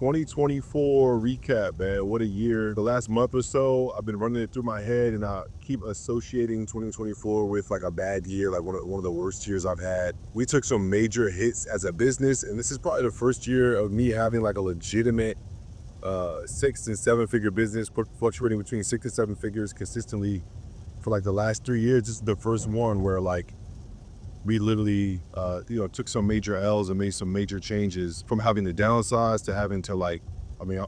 2024 recap, man. What a year. The last month or so, I've been running it through my head and I keep associating 2024 with like a bad year, like one of the worst years I've had. We took some major hits as a business, and this is probably the first year of me having like a legitimate 6 and 7 figure business, fluctuating between 6 to 7 figures consistently for like the last 3 years. This is the first one where like we literally, took some major L's and made some major changes from having to downsize to having to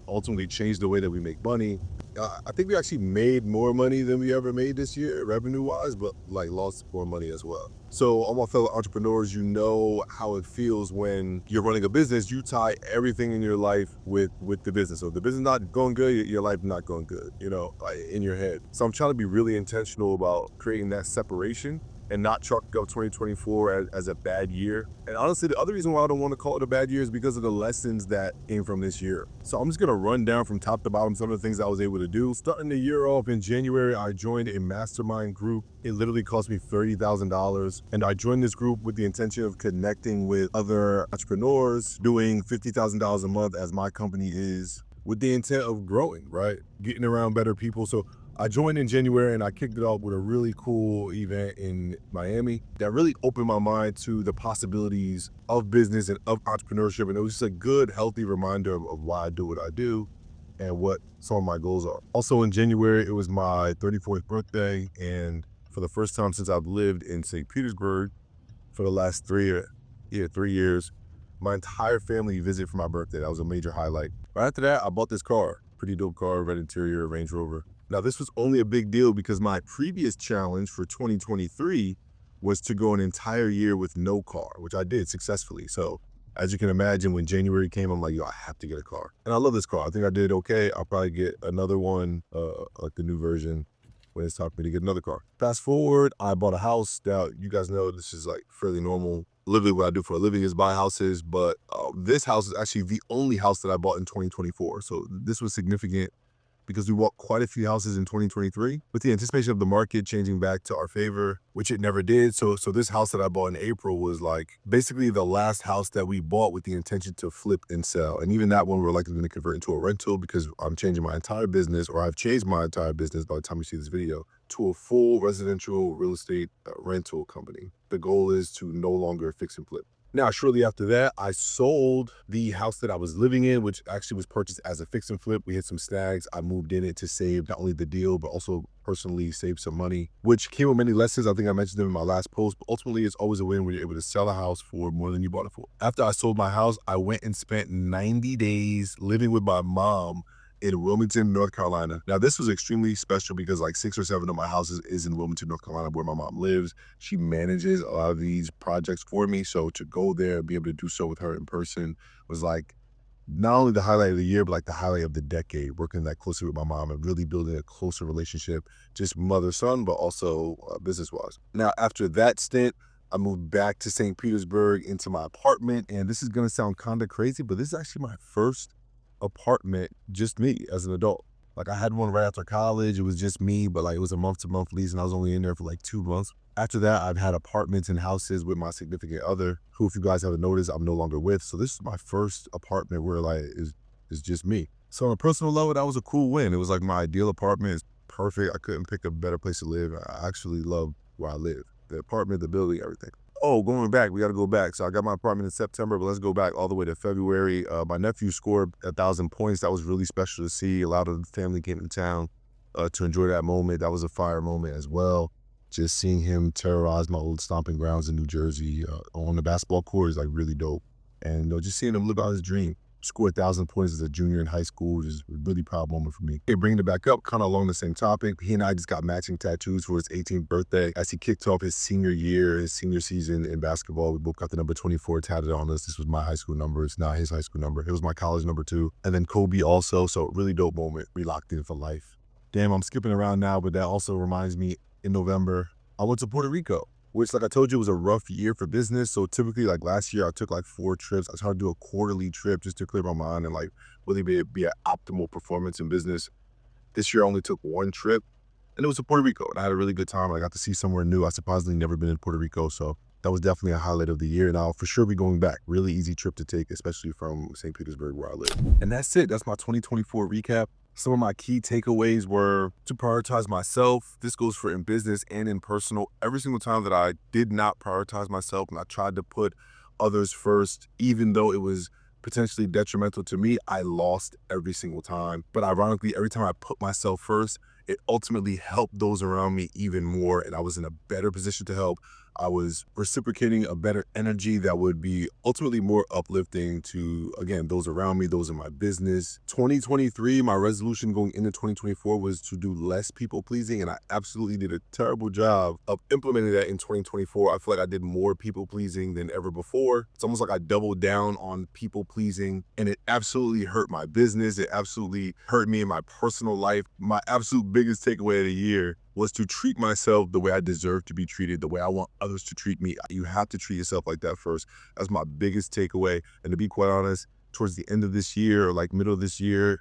ultimately change the way that we make money. I think we actually made more money than we ever made this year, revenue-wise, but like lost more money as well. So all my fellow entrepreneurs, you know how it feels when you're running a business. You tie everything in your life with the business. So if the business not going good, your life not going good, like in your head. So I'm trying to be really intentional about creating that separation and not chalk up 2024 as a bad year. And honestly, the other reason why I don't want to call it a bad year is because of the lessons that came from this year. So I'm just gonna run down from top to bottom some of the things I was able to do. Starting the year off in January, I joined a mastermind group. It literally cost me $30,000. And I joined this group with the intention of connecting with other entrepreneurs doing $50,000 a month as my company is, with the intent of growing, right? Getting around better people. So I joined in January and I kicked it off with a really cool event in Miami that really opened my mind to the possibilities of business and of entrepreneurship. And it was just a good, healthy reminder of why I do what I do and what some of my goals are. Also in January, it was my 34th birthday. And for the first time since I've lived in St. Petersburg for the last 3 years, my entire family visited for my birthday. That was a major highlight. Right after that, I bought this car, pretty dope car, red interior, Range Rover. Now, this was only a big deal because my previous challenge for 2023 was to go an entire year with no car, which I did successfully. So as you can imagine, when January came, I'm like, yo, I have to get a car. And I love this car. I think I did okay. I'll probably get another one, like the new version, when it's time for me to get another car. Fast forward, I bought a house. Now, you guys know this is like fairly normal. Literally what I do for a living is buy houses, but this house is actually the only house that I bought in 2024. So this was significant because we bought quite a few houses in 2023 with the anticipation of the market changing back to our favor, which it never did. So this house that I bought in April was like basically the last house that we bought with the intention to flip and sell. And even that one we're likely going to convert into a rental because I'm changing my entire business, or I've changed my entire business by the time you see this video, to a full residential real estate rental company. The goal is to no longer fix and flip. Now, shortly after that, I sold the house that I was living in, which actually was purchased as a fix and flip. We hit some snags. I moved in it to save not only the deal, but also personally save some money, which came with many lessons. I think I mentioned them in my last post, but ultimately it's always a win when you're able to sell a house for more than you bought it for. After I sold my house, I went and spent 90 days living with my mom in Wilmington, North Carolina. Now, this was extremely special because like 6 or 7 of my houses is in Wilmington, North Carolina, where my mom lives. She manages a lot of these projects for me. So to go there and be able to do so with her in person was like not only the highlight of the year, but like the highlight of the decade, working that closely with my mom and really building a closer relationship, just mother-son, but also business-wise. Now, after that stint, I moved back to St. Petersburg into my apartment. And this is going to sound kind of crazy, but this is actually my first apartment, just me as an adult. Like I had one right after college. It was just me, but like it was a month-to-month lease and I was only in there for like 2 months. After that, I've had apartments and houses with my significant other, who, if you guys haven't noticed, I'm no longer with. So this is my first apartment where like is just me. So on a personal level, that was a cool win. It was like my ideal apartment. It's perfect. I couldn't pick a better place to live. I actually love where I live. The apartment, the building, everything. Oh, going back, we got to go back. So I got my apartment in September, but let's go back all the way to February. My nephew scored 1,000 points. That was really special to see. A lot of the family came to town to enjoy that moment. That was a fire moment as well. Just seeing him terrorize my old stomping grounds in New Jersey on the basketball court is like really dope. And just seeing him live out his dream. Scored 1,000 points as a junior in high school, which is a really proud moment for me. Okay, bringing it back up, kind of along the same topic, he and I just got matching tattoos for his 18th birthday. As he kicked off his senior year, his senior season in basketball, we both got the number 24 tatted on us. This was my high school number. It's not his high school number. It was my college number too. And then Kobe also, so really dope moment. We locked in for life. Damn, I'm skipping around now, but that also reminds me, in November, I went to Puerto Rico, which, like I told you, was a rough year for business. So typically, like last year, I took like 4 trips. I tried to do a quarterly trip just to clear my mind and like really be an optimal performance in business. This year, I only took 1 trip, and it was to Puerto Rico. And I had a really good time. I got to see somewhere new. I surprisingly never been in Puerto Rico, so that was definitely a highlight of the year. And I'll for sure be going back. Really easy trip to take, especially from St. Petersburg where I live. And that's it. That's my 2024 recap. Some of my key takeaways were to prioritize myself. This goes for in business and in personal. Every single time that I did not prioritize myself and I tried to put others first, even though it was potentially detrimental to me, I lost every single time. But ironically, every time I put myself first, it ultimately helped those around me even more, and I was in a better position to help. I was reciprocating a better energy that would be ultimately more uplifting to, again, those around me, those in my business. 2023, my resolution going into 2024 was to do less people pleasing, and I absolutely did a terrible job of implementing that in 2024. I feel like I did more people pleasing than ever before. It's almost like I doubled down on people pleasing, and it absolutely hurt my business. It absolutely hurt me in my personal life. My absolute biggest takeaway of the year was to treat myself the way I deserve to be treated, the way I want others to treat me. You have to treat yourself like that first. That's my biggest takeaway. And to be quite honest, towards the end of this year or like middle of this year,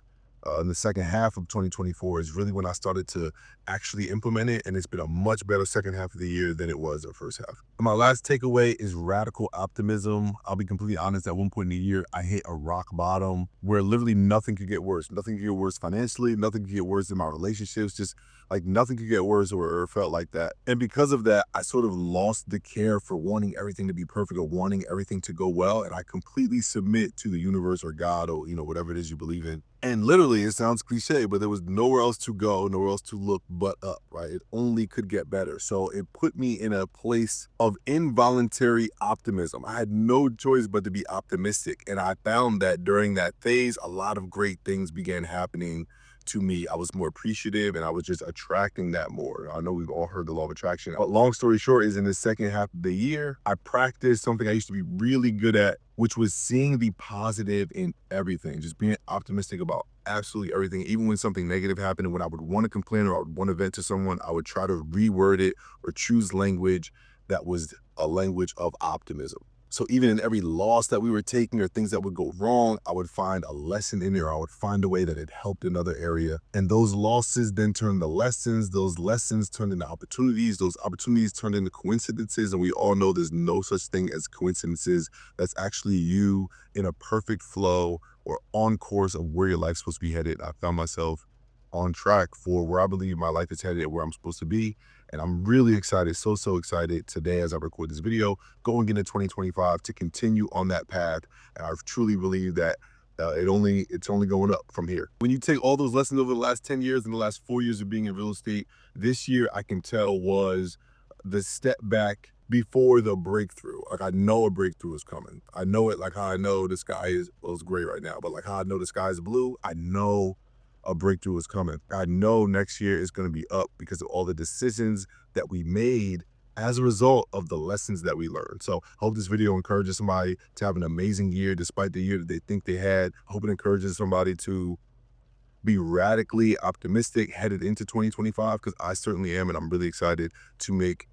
in the second half of 2024 is really when I started to actually implement it. And it's been a much better second half of the year than it was the first half. And my last takeaway is radical optimism. I'll be completely honest, at one point in the year, I hit a rock bottom where literally nothing could get worse. Nothing could get worse financially. Nothing could get worse in my relationships. Just like nothing could get worse or felt like that. And because of that, I sort of lost the care for wanting everything to be perfect or wanting everything to go well. And I completely submit to the universe or God or, whatever it is you believe in. And literally, it sounds cliche, but there was nowhere else to go, nowhere else to look but up, right? It only could get better. So it put me in a place of involuntary optimism. I had no choice but to be optimistic. And I found that during that phase, a lot of great things began happening to me. I was more appreciative and I was just attracting that more. I know we've all heard the law of attraction, but long story short is in the second half of the year, I practiced something I used to be really good at, which was seeing the positive in everything, just being optimistic about absolutely everything. Even when something negative happened and when I would want to complain or I would want to vent to someone, I would try to reword it or choose language that was a language of optimism. So even in every loss that we were taking or things that would go wrong, I would find a lesson in there. I would find a way that it helped another area. And those losses then turned to lessons. Those lessons turned into opportunities. Those opportunities turned into coincidences. And we all know there's no such thing as coincidences. That's actually you in a perfect flow or on course of where your life's supposed to be headed. I found myself on track for where I believe my life is headed and where I'm supposed to be. And I'm really excited, so excited today as I record this video, going into 2025 to continue on that path. And I truly believe that it's only going up from here. When you take all those lessons over the last 10 years and the last 4 years of being in real estate, this year I can tell was the step back before the breakthrough. Like I know a breakthrough is coming. I know it like how I know the sky is, well, it's gray right now, but like how I know the sky is blue, I know a breakthrough is coming. I know next year is going to be up because of all the decisions that we made as a result of the lessons that we learned. So I hope this video encourages somebody to have an amazing year despite the year that they think they had. I hope it encourages somebody to be radically optimistic headed into 2025 because I certainly am, and I'm really excited to make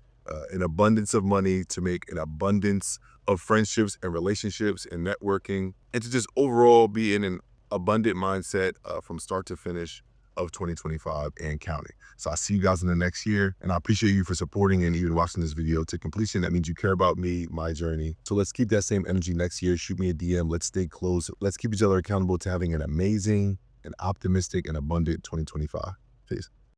an abundance of money, to make an abundance of friendships and relationships and networking, and to just overall be in an abundant mindset from start to finish of 2025 and counting. So I see you guys in the next year, and I appreciate you for supporting and even watching this video to completion. That means you care about me, my journey. So let's keep that same energy next year. Shoot me a DM. Let's stay close. Let's keep each other accountable to having an amazing and optimistic and abundant 2025. Peace.